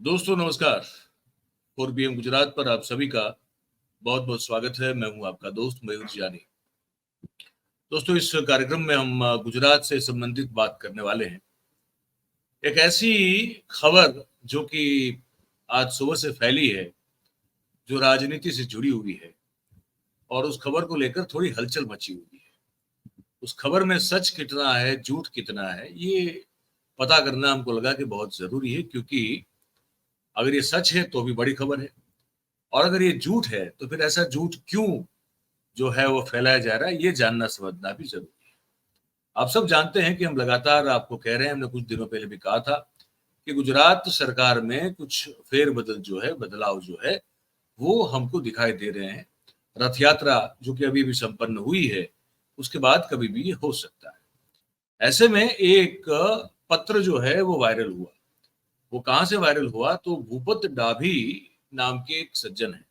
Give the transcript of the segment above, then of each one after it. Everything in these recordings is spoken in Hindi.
दोस्तों नमस्कार। 4PM गुजरात पर आप सभी का बहुत बहुत स्वागत है। मैं हूं आपका दोस्त मयूर जानी। दोस्तों इस कार्यक्रम में हम गुजरात से संबंधित बात करने वाले हैं। एक ऐसी खबर जो कि आज सुबह से फैली है, जो राजनीति से जुड़ी हुई है और उस खबर को लेकर थोड़ी हलचल मची हुई है। उस खबर में सच कितना है, झूठ कितना है, ये पता करना हमको लगा कि बहुत जरूरी है, क्योंकि अगर ये सच है तो भी बड़ी खबर है, और अगर ये झूठ है तो फिर ऐसा झूठ क्यों जो है वो फैलाया जा रहा है, ये जानना समझना भी जरूरी है। आप सब जानते हैं कि हम लगातार आपको कह रहे हैं, हमने कुछ दिनों पहले भी कहा था कि गुजरात सरकार में कुछ फेरबदल जो है, बदलाव जो है वो हमको दिखाई दे रहे हैं। रथ यात्रा जो कि अभी भी संपन्न हुई है, उसके बाद कभी भी ये हो सकता है। ऐसे में एक पत्र जो है वो वायरल हुआ। वो कहाँ से वायरल हुआ? तो भूपत डाभी नाम के एक सज्जन है।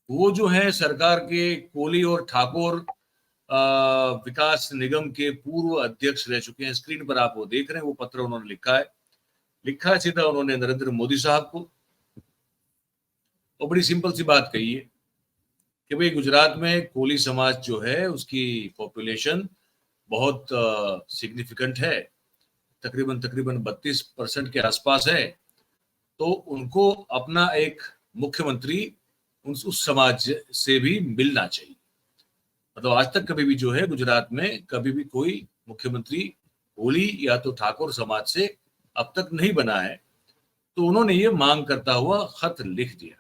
वो जो है सरकार के कोली और ठाकुर विकास निगम के पूर्व अध्यक्ष रह चुके हैं। स्क्रीन पर आप वो देख रहे हैं, वो पत्र उन्होंने लिखा है सीधा उन्होंने नरेंद्र मोदी साहब को। और बड़ी सिंपल सी बात कही है कि भाई गुजरात में कोली समाज जो है उसकी पॉपुलेशन बहुत सिग्निफिकेंट है, तकरीबन 32% के आसपास है। तो उनको अपना एक मुख्यमंत्री उस समाज से भी मिलना चाहिए। मतलब आज तक कभी भी जो है गुजरात में कभी भी कोई मुख्यमंत्री कोली या तो ठाकुर समाज से अब तक नहीं बना है। तो उन्होंने ये मांग करता हुआ खत लिख दिया।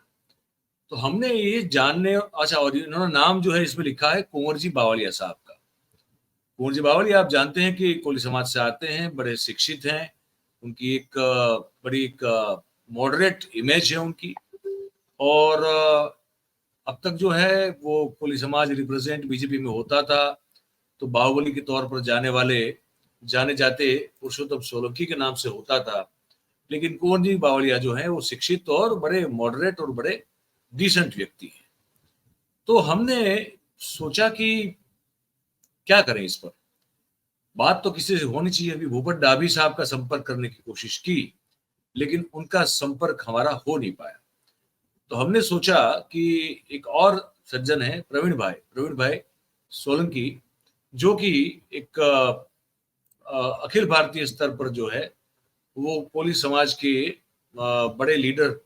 तो हमने ये जानने, अच्छा, और इन्होंने नाम जो है इसमें लिखा है कुंवर जी बावलिया साहब का। कुंवर जी बावलिया आप जानते हैं कि कोली समाज से आते हैं, बड़े शिक्षित हैं, उनकी एक बड़ी एक मॉडरेट इमेज है उनकी। और अब तक जो है वो कोली समाज रिप्रेजेंट बीजेपी में होता था, तो बाहुबली के तौर पर जाने जाते पुरुषोत्तम सोलंकी के नाम से होता था। लेकिन कुंवर जी बावलिया जो है वो शिक्षित और बड़े मॉडरेट और बड़े डिसेंट व्यक्ति हैं। तो हमने सोचा कि क्या करें इस पर। बात तो किसी से होनी चाहिए। अभी भूपत डाभी साहब का संपर्क करने की कोशिश की, लेकिन उनका संपर्क हमारा हो नहीं पाया। तो हमने सोचा कि एक और सज्जन है प्रवीण भाई सोलंकी, जो कि एक अखिल भारतीय स्तर पर जो है वो कोली समाज के बड़े लीडर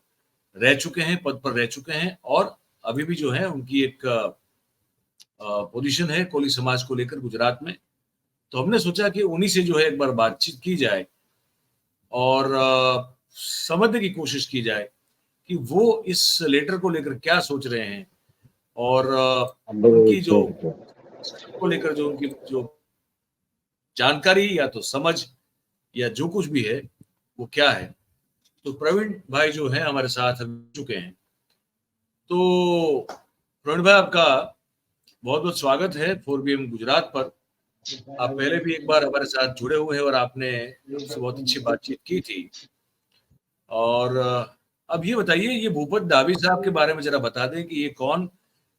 रह चुके हैं, पद पर रह चुके हैं, और अभी भी जो है उनकी एक पोजीशन है कोली समाज को लेकर गुजरात में। तो हमने सोचा कि उन्हीं से जो है एक बार बातचीत की जाए और समझने की कोशिश की जाए कि वो इस लेटर को लेकर क्या सोच रहे हैं, और उनकी जो को लेकर जो उनकी जो जानकारी या तो समझ या जो कुछ भी है वो क्या है। तो प्रवीण भाई जो है हमारे साथ चुके हैं। तो प्रवीण भाई, आपका बहुत बहुत स्वागत है 4PM गुजरात पर। आप पहले भी एक बार हमारे साथ जुड़े हुए हैं और आपने हमसे बहुत अच्छी बातचीत की थी। और अब ये बताइए, ये भूपत डाभी साहब के बारे में जरा बता दें कि ये कौन,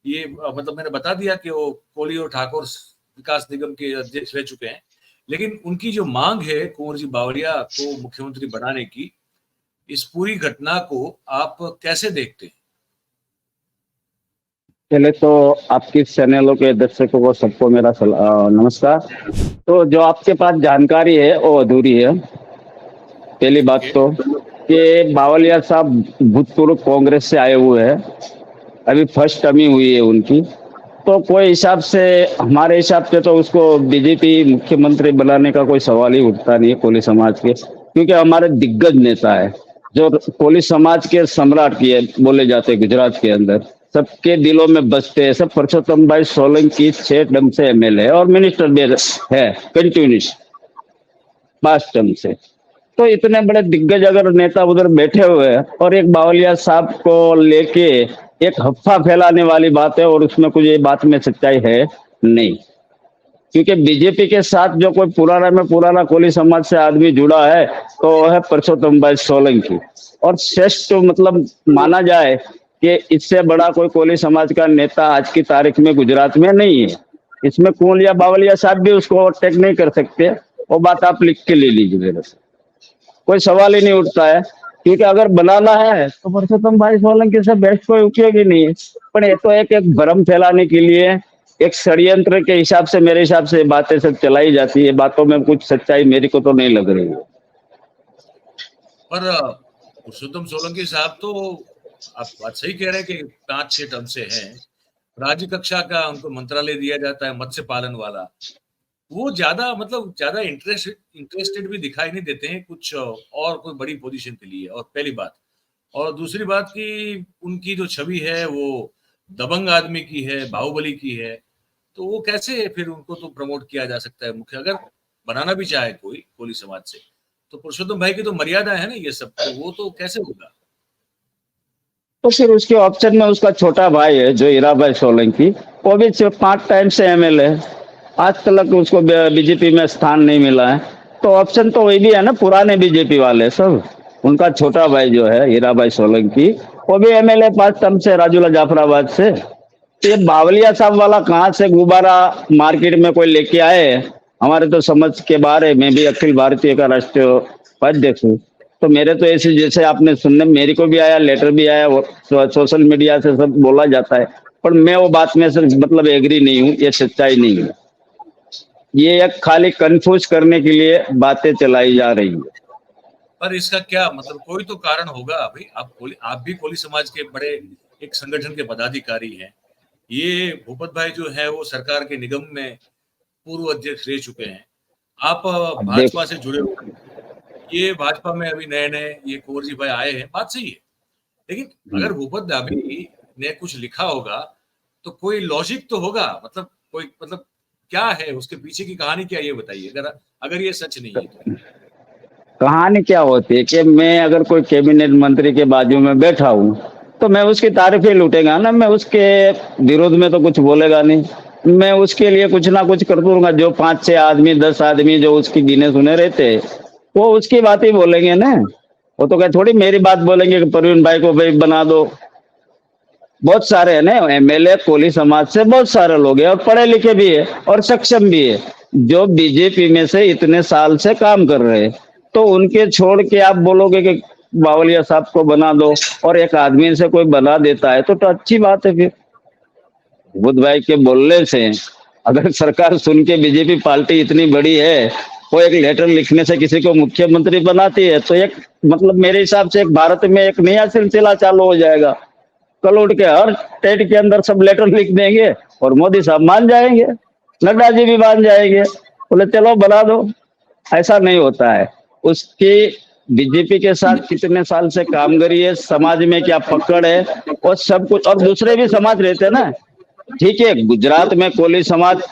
ये मतलब मैंने बता दिया कि वो कोली और ठाकुर विकास निगम के अध्यक्ष रह चुके हैं, लेकिन उनकी जो मांग है कुंवर जी बावलिया को मुख्यमंत्री बनाने की, इस पूरी घटना को आप कैसे देखते हैं? पहले तो आपकी चैनलों के दर्शकों को सबको मेरा नमस्कार। तो जो आपके पास जानकारी है वो अधूरी है। पहली बात तो कि बावलिया साहब भूतपूर्व कांग्रेस से आए हुए हैं, अभी फर्स्ट टर्म ही हुई है उनकी। तो कोई हिसाब से, हमारे हिसाब से तो उसको बीजेपी मुख्यमंत्री बनाने का कोई सवाल ही उठता नहीं है कोली समाज के, क्योंकि हमारे दिग्गज नेता है जो कोली समाज के सम्राट की बोले जाते हैं गुजरात के अंदर, सबके दिलों में बसते हैं। सब पुरुषोत्तम भाई सोलंकी 6 टर्म से एमएलए है और मिनिस्टर भी है कंटिन्यूस 5 टर्म से। तो इतने बड़े दिग्गज अगर नेता उधर बैठे हुए हैं और एक बावलिया साहब को लेके एक अफवाह फैलाने वाली बात है, और उसमें कुछ ये बात में सच्चाई है नहीं। क्योंकि बीजेपी के साथ जो कोई पुराना कोली समाज से आदमी जुड़ा है तो वो है पुरुषोत्तम भाई सोलंकी। और श्रेष्ठ मतलब माना जाए कि इससे बड़ा कोई कोली समाज का नेता आज की तारीख में गुजरात में नहीं है। इसमें कुंवलिया बावलिया साहब भी उसको ओवरटेक नहीं कर सकते। वो बात आप लिख के ले लीजिए मेरे से, कोई सवाल ही नहीं उठता है क्योंकि अगर बनाना है तो परसोत्तम भाई सोलंकी से बेस्ट कोई उपयोग ही नहीं है। पर ये तो एक भ्रम फैलाने के लिए एक षड्यंत्र के हिसाब से, मेरे हिसाब से बातें सब चलाई जाती है। बातों में कुछ सच्चाई मेरे को तो नहीं लग रही है। पर पुरुषोत्तम सोलंकी साहब तो आप बात सही कह रहे हैं कि 5-6 टर्म से हैं, राज्य कक्षा का उनको मंत्रालय दिया जाता है, मत्स्य पालन वाला। वो ज्यादा मतलब ज्यादा इंटरेस्टेड भी दिखाई नहीं देते हैं कुछ और कोई बड़ी पोजीशन के लिए। और पहली बात, और दूसरी बात कि उनकी जो छवि है वो दबंग आदमी की है, बाहुबली की है। तो वो कैसे फिर उनको तो प्रमोट किया जा सकता है मुख्य, अगर बनाना भी चाहे कोई कोली समाज से, तो पुरुषोत्तम भाई की तो मर्यादा है ना ये सब, तो वो तो कैसे होगा। तो फिर उसके ऑप्शन में उसका छोटा भाई है जो हीराभाई सोलंकी, वो भी 5 टाइम से एमएलए है, आज तक उसको बीजेपी में स्थान नहीं मिला है। तो ऑप्शन तो वही भी है ना, पुराने बीजेपी वाले सब। उनका छोटा भाई जो है हीराभाई सोलंकी, वो भी एमएलए 5 टर्म से, राजूला जाफराबाद से। तो ये बावलिया साहब वाला कहाँ से गुब्बारा मार्केट में कोई लेके आए, हमारे तो समझ के बाहर है। मैं भी अखिल भारतीय का राष्ट्रीय उपाध्यक्ष हूँ। तो मेरे तो ऐसे, जैसे आपने सुनने मेरे को भी आया, लेटर भी आया, सोशल मीडिया से सब बोला जाता है, पर मैं वो बात में से मतलब एग्री नहीं हूँ। ये सच्चाई नहीं है, ये एक खाली कंफ्यूज करने के लिए बातें चलाई जा रही है। पर इसका क्या मतलब, कोई तो कारण होगा भाई। आप भी कोली समाज के बड़े एक संगठन के पदाधिकारी हैं। ये भूपत भाई जो है वो सरकार के निगम में पूर्व अध्यक्ष रह चुके हैं। आप अब देख, भाजपा से जुड़े हुए हैं। ये भाजपा में अभी नए नए ये कुंवर जी भाई आए हैं, बात सही है। लेकिन अगर भूपत दाबी ने कुछ लिखा होगा तो कोई लॉजिक तो होगा, मतलब कोई मतलब क्या है उसके पीछे की कहानी, क्या ये बताइए, अगर अगर ये सच नहीं है तो। कहानी क्या होती है कि मैं अगर कोई कैबिनेट मंत्री के बाजू में बैठा हूँ तो मैं उसकी तारीफ ही लूटेगा ना, मैं उसके विरोध में तो कुछ बोलेगा नहीं। मैं उसके लिए कुछ ना कुछ कर दूंगा। जो 5-6 आदमी 10 आदमी जो उसकी गिने सुने रहते हैं, वो उसकी बात ही बोलेंगे ना। वो तो क्या थोड़ी मेरी बात बोलेंगे कि प्रवीण भाई को भाई बना दो। बहुत सारे है ना एमएलए कोली समाज से, बहुत सारे लोग हैं और पढ़े लिखे भी है और सक्षम भी है, जो बीजेपी में से इतने साल से काम कर रहे हैं। तो उनके छोड़ के आप बोलोगे कि बावलिया साहब को बना दो, और एक आदमी से कोई बना देता है तो अच्छी बात है। फिर बुद्ध भाई के बोलने से अगर सरकार सुन के, बीजेपी पार्टी इतनी बड़ी है, वो एक लेटर लिखने से किसी को मुख्यमंत्री बनाती है, तो एक मतलब मेरे हिसाब से एक भारत में एक नया सिलसिला चालू हो जाएगा। कल उठ के हर स्टेट के अंदर सब लेटर लिख देंगे और मोदी साहब मान जाएंगे, नड्डा जी भी मान जाएंगे, बोले चलो बना दो। ऐसा नहीं होता है। उसकी बीजेपी के साथ कितने साल से काम करी है, समाज में क्या पकड़ है और सब कुछ। और दूसरे भी समाज रहते हैं ना, ठीक है, गुजरात में कोली समाज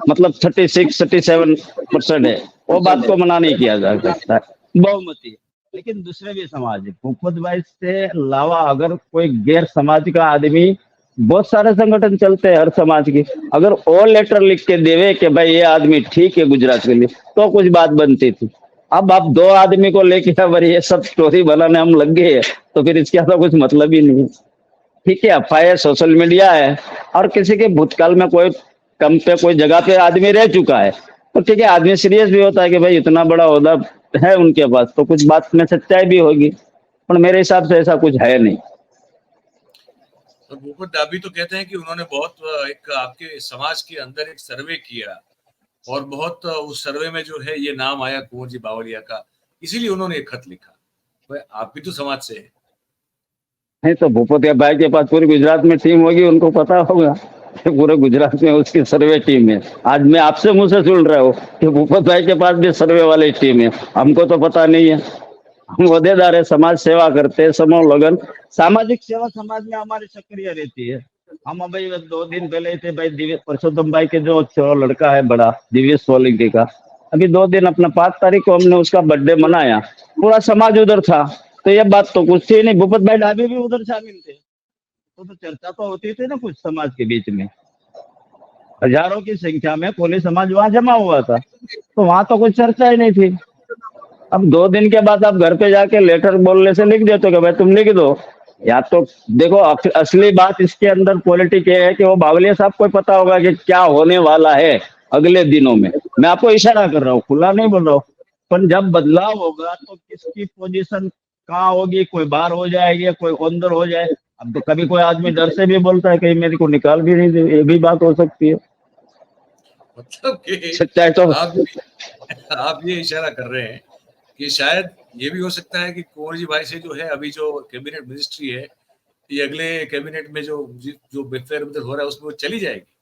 मतलब 36-37% है, वो बात को मना नहीं किया जा सकता, बहुमती। लेकिन दूसरे भी समाज है, भूपत भाई से अलावा अगर कोई गैर समाज का आदमी, बहुत सारे संगठन चलते हैं हर समाज के, अगर वो लेटर लिख के देवे कि भाई ये आदमी ठीक है गुजरात के लिए, तो कुछ बात बनती थी। अब आप 2 आदमी को लेके अगर ये सब स्टोरी बनाने हम लग गए, तो फिर इसका तो कुछ मतलब ही नहीं है। ठीक है, एफआईआर सोशल मीडिया है, और किसी के भूतकाल में कोई कम पे कोई जगह पे आदमी रह चुका है, तो ठीक है, आदमी सीरियस भी होता है कि भाई इतना बड़ा ओहदा है उनके पास, तो कुछ बात में सच्चाई भी होगी। पर मेरे हिसाब से ऐसा कुछ है नहीं। तो भूपत दाबी तो कहते हैं कि उन्होंने बहुत एक आपके समाज के अंदर एक सर्वे किया और बहुत उस सर्वे में जो है ये नाम आया कुंवर जी बावलिया का, इसीलिए उन्होंने एक खत लिखा। भाई आप भी तो समाज से है। नहीं तो भूपत भाई के पास पूरी गुजरात में टीम होगी, उनको पता होगा कि पूरे गुजरात में उसकी सर्वे टीम है। आज मैं आपसे मुंह से सुन रहा हूँ कि भूपत भाई के पास भी सर्वे वाली टीम है, हमको तो पता नहीं है। हम ओहदेदार है, समाज सेवा करते हैं, समूह लगन, सामाजिक सेवा समाज में हमारी सक्रिय रहती है। हम अभी 2 दिन पहले थे भाई, दिव्य परसोत्तम भाई के जो लड़का है बड़ा दिव्य सोलंकी का, अभी 2 दिन अपना 5 तारीख को हमने उसका बर्थडे मनाया, पूरा समाज उधर था। तो ये बात तो कुछ थी नहीं, भूपत भाई डाबी भी उधर शामिल थे, तो चर्चा तो होती थी ना कुछ समाज के बीच में। हजारों की संख्या में कोली समाज वहां जमा हुआ था, तो वहां तो कुछ चर्चा ही नहीं थी। अब 2 दिन के बाद आप घर पे जाके लेटर बोलने से लिख देते हो कि भाई तुम लिख दो, या तो देखो असली बात इसके अंदर पॉलिटिक ये है कि वो बावलिया साहब को पता होगा कि क्या होने वाला है अगले दिनों में। मैं आपको इशारा कर रहा हूँ, खुला नहीं बोल रहा हूँ, पर जब बदलाव होगा तो किसकी पोजीशन कहाँ होगी, कोई बाहर हो जाएगी, कोई अंदर हो जाए। अब तो कभी कोई आदमी डर से भी बोलता है कहीं मेरे को निकाल भी नहीं दे, ये भी बात हो सकती है। मतलब कि सच्चाई तो आप आप ये इशारा कर रहे हैं कि शायद ये भी हो सकता है कि कुंवर जी भाई से जो है अभी जो कैबिनेट मिनिस्ट्री है, ये अगले कैबिनेट में जो जो फेरबदल हो रहा है उसमें वो चली जाएगी।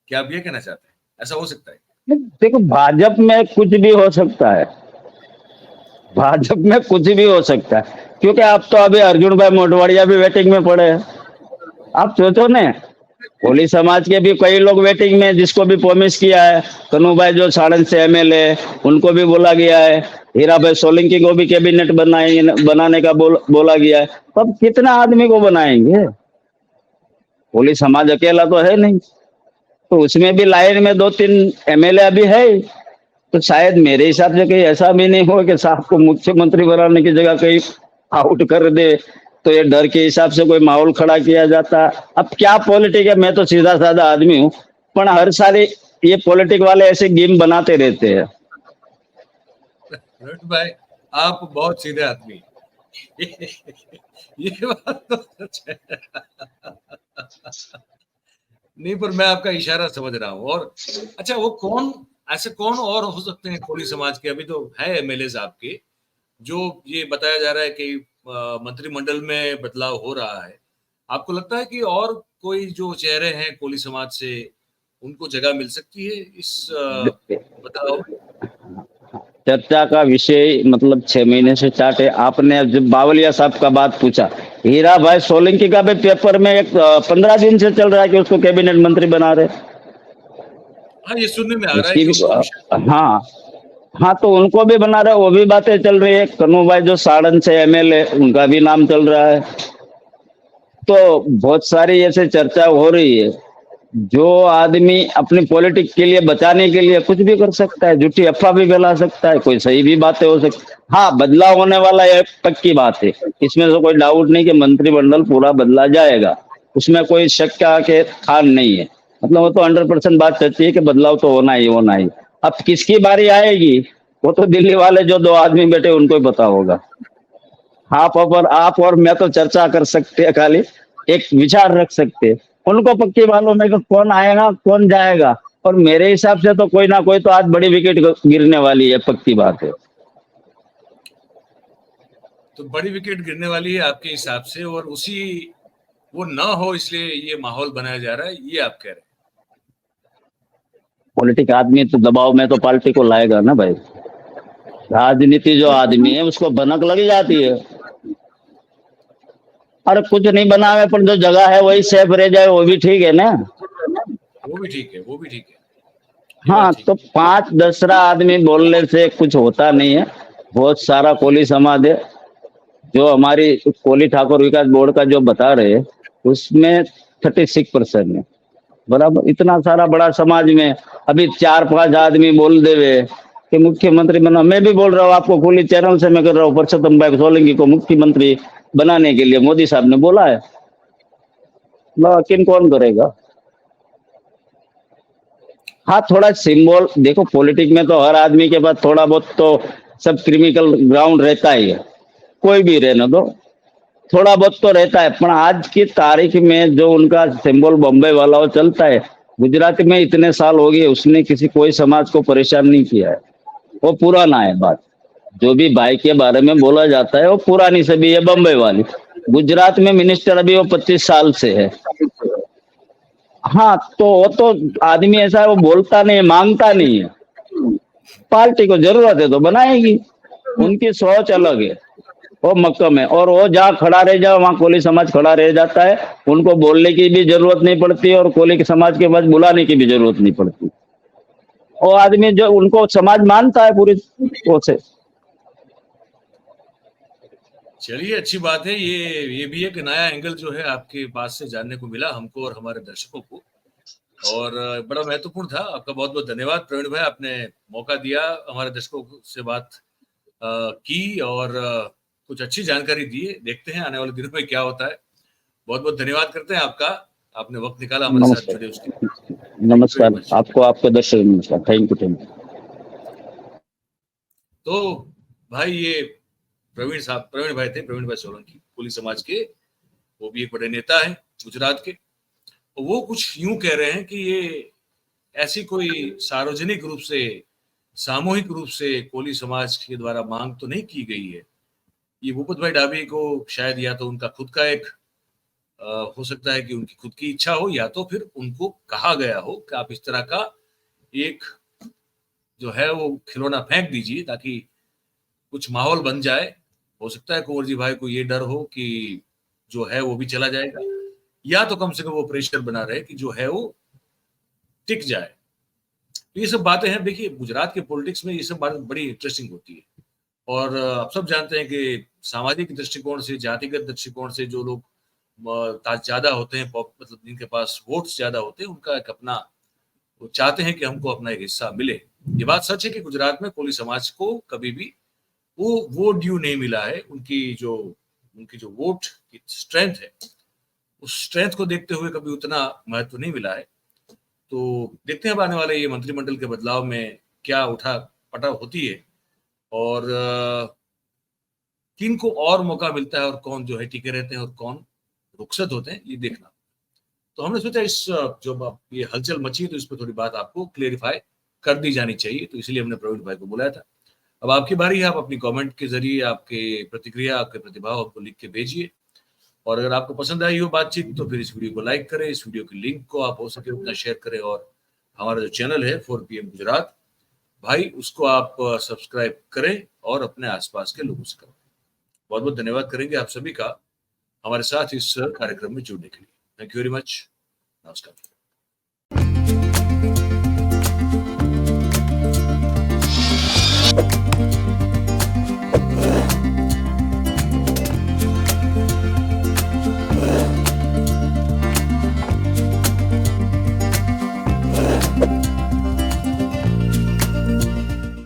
क्या आप ये कहना चाहते हैं? ऐसा हो सकता है? देखो, भाजपा में कुछ भी हो सकता है, भाजपा में कुछ भी हो सकता है, क्योंकि आप तो अभी अर्जुन भाई मोटवाड़िया भी वेटिंग में पड़े हैं। आप सोचो ने, कोली समाज के भी कई लोग वेटिंग में, जिसको भी प्रॉमिस किया है। कन्नू भाई जो साड़न से एमएलए, उनको भी बोला गया है। हीरा भाई सोलंकी को भी कैबिनेट बनाने का बोला गया है। तो अब कितना आदमी को बनाएंगे? कोली समाज अकेला तो है नहीं, तो उसमें भी लाइन में 2-3 एमएलए अभी है ही। तो शायद मेरे हिसाब से कहीं ऐसा भी नहीं हो कि साहब को मुख्यमंत्री बनाने की जगह कहीं आउट कर दे, तो ये डर के हिसाब से कोई माहौल खड़ा किया जाता। अब क्या पॉलिटिक है, मैं तो सीधा साधा आदमी हूँ, पर हर साल ये पॉलिटिक वाले ऐसे गेम बनाते रहते हैं। रोहित भाई, आप बहुत सीधे आदमी। ये बात तो सच है। नहीं, पर मैं आपका इशारा समझ रहा हूँ। और अच्छा, वो कौन, ऐसे कौन और हो सकते हैं कोली समाज के? अभी तो है एमएलए आपके, जो ये बताया जा रहा है कि मंत्रिमंडल में बदलाव हो रहा है। आपको लगता है कि और कोई जो चेहरे हैं कोली समाज से, उनको जगह मिल सकती है इस बदलाव में? चर्चा का विषय मतलब 6 महीने से स्टार्ट है। आपने जब बावलिया साहब का बात पूछा, हीरा भाई सोलंकी का भी पेपर में एक 15 दिन से चल रहा है कि उसको कैबिनेट मंत्री बना रहे। हाँ, ये सुनने में आ रहा है उसकी कि भी, उनको भी। हाँ हाँ, तो उनको भी बना रहे, वो भी बातें चल रही है। कन्नू भाई जो साड़न से एमएलए, उनका भी नाम चल रहा है। तो बहुत सारी ऐसे चर्चा हो रही है। जो आदमी अपनी पॉलिटिक्स के लिए बचाने के लिए कुछ भी कर सकता है, झूठी अफवाह भी फैला सकता है, कोई सही भी बातें हो सकती। हाँ, बदलाव होने वाला है, पक्की बात है। इसमें तो कोई डाउट नहीं कि मंत्रिमंडल पूरा बदला जाएगा, उसमें कोई शक का के खान नहीं है। मतलब वो तो 100% बात सच्ची है कि बदलाव तो होना ही होना ही। अब किसकी बारी आएगी, वो तो दिल्ली वाले जो 2 आदमी बैठे उनको ही पता होगा। आप और मैं तो चर्चा कर सकते हैं, खाली एक विचार रख सकते हैं। उनको पक्की मालूम है कि कौन आएगा कौन जाएगा। और मेरे हिसाब से तो कोई ना कोई तो आज बड़ी विकेट गिरने वाली है, पक्की बात है। तो बड़ी विकेट गिरने वाली है आपके हिसाब से, और उसी वो ना हो इसलिए ये माहौल बनाया जा रहा है, ये आप कह रहे हैं? पॉलिटिक आदमी तो दबाव में तो पार्टी को लाएगा ना भाई। राजनीति जो आदमी है उसको भनक लग जाती है। अरे कुछ नहीं बनावे, पर जो जगह है वही सेफ रह जाए, वो भी ठीक है ना। वो भी ठीक है, वो भी ठीक है। ये बात हाँ, ठीक तो है। 5-10 आदमी बोलने से कुछ होता नहीं है। बहुत सारा कोली समाज है, जो हमारी कोली ठाकुर विकास बोर्ड का जो बता रहे हैं, उसमें 36% है। बराबर, इतना सारा बड़ा समाज में अभी 4-5 आदमी बोल देवे कि मुख्यमंत्री बना। मैं भी बोल रहा हूँ, आपको खुली चैनल से मैं कर रहा हूँ, परसोत्तम भाई सोलंकी को मुख्यमंत्री बनाने के लिए मोदी साहब ने बोला है। लेकिन कौन करेगा? हाँ, थोड़ा सिंबल देखो, पॉलिटिक्स में तो हर आदमी के पास थोड़ा बहुत तो सब क्रिमिकल ग्राउंड रहता ही है, कोई भी रहने दो, थोड़ा बहुत तो रहता है। पर आज की तारीख में जो उनका सिंबल बॉम्बे वाला वो चलता है, गुजरात में इतने साल हो गए, उसने किसी कोई समाज को परेशान नहीं किया है। वो पुराना है बात। जो भी भाई के बारे में बोला जाता है वो पुरानी सभी है, बम्बई वाली। गुजरात में मिनिस्टर अभी वो 25 साल से है। हाँ, तो वो तो आदमी ऐसा है, वो बोलता नहीं, मांगता नहीं है। पार्टी को जरूरत है तो बनाएगी, उनकी सोच अलग है, वो मक्कम है। और वो जहाँ खड़ा रह जाए वहाँ कोली समाज खड़ा रह जाता है। उनको बोलने की भी जरूरत नहीं पड़ती और कोली के समाज के पास बुलाने की भी जरूरत नहीं पड़ती। वो आदमी जो उनको समाज मानता है पूरी वो से। चलिए, अच्छी बात है। ये भी एक नया एंगल जो है आपके पास से जानने को मिला हमको और हमारे दर्शकों को, और बड़ा महत्वपूर्ण था। आपका बहुत बहुत धन्यवाद प्रवीण भाई, आपने मौका दिया, हमारे दर्शकों से बात की और कुछ अच्छी जानकारी दी है। देखते हैं आने वाले दिनों में क्या होता है। बहुत बहुत धन्यवाद करते हैं आपका, आपने वक्त निकाला हमारे साथ जुड़े उसके लिए। थैंक यू वेरी नमस्कार मच। आपको, आपके दर्शक नमस्कार। Thank you. तो भाई, ये प्रवीण भाई थे, प्रवीण भाई सोलंकी, कोली समाज के, वो भी एक बड़े नेता है गुजरात के। वो कुछ यूं कह रहे हैं कि ये ऐसी कोई सार्वजनिक रूप से, सामूहिक रूप से कोली समाज के द्वारा मांग तो नहीं की गई है। ये भूपत भाई डाभी को शायद या तो उनका खुद का एक हो सकता है कि उनकी खुद की इच्छा हो, या तो फिर उनको कहा गया हो कि आप इस तरह का एक जो है वो खिलौना फेंक दीजिए ताकि कुछ माहौल बन जाए। हो सकता है कुंवर जी भाई को ये डर हो कि जो है वो भी चला जाएगा, या तो कम से कम वो प्रेशर बना रहे कि जो है वो टिक जाए। तो ये सब बातें हैं। देखिए, गुजरात के पॉलिटिक्स में ये सब बातें बड़ी इंटरेस्टिंग होती है। और आप सब जानते हैं कि सामाजिक दृष्टिकोण से, जातिगत दृष्टिकोण से जो लोग ज्यादा होते हैं, मतलब जिनके पास वोट्स ज्यादा होते हैं, उनका एक अपना, वो चाहते हैं कि हमको अपना एक हिस्सा मिले। ये बात सच है कि गुजरात में कोली समाज को कभी भी वो ड्यू नहीं मिला है। उनकी जो वोट की स्ट्रेंथ है, उस स्ट्रेंथ को देखते हुए कभी उतना महत्व नहीं मिला है। तो देखते हैं अब आने वाले ये मंत्रिमंडल के बदलाव में क्या उठा पटा होती है, और किन को और मौका मिलता है और कौन जो है टिके रहते हैं और कौन रुखसत होते हैं, ये देखना। तो हमने सोचा इस जो ये हलचल मची है तो इस पर थोड़ी बात आपको क्लेरिफाई कर दी जानी चाहिए, तो इसलिए हमने प्रवीण भाई को बुलाया था। अब आपकी बारी है, आप अपनी कमेंट के जरिए आपके प्रतिक्रिया, आपके प्रतिभाव आपको लिख के भेजिए। और अगर आपको पसंद आई हो बातचीत तो फिर इस वीडियो को लाइक करें, इस वीडियो की लिंक को आप हो सके उतना शेयर करें, और हमारा जो चैनल है 4PM गुजरात भाई, उसको आप सब्सक्राइब करें और अपने आसपास के लोगों से करें। बहुत बहुत धन्यवाद करेंगे आप सभी का हमारे साथ इस कार्यक्रम में जुड़ने के लिए। Thank you very much. नमस्कार।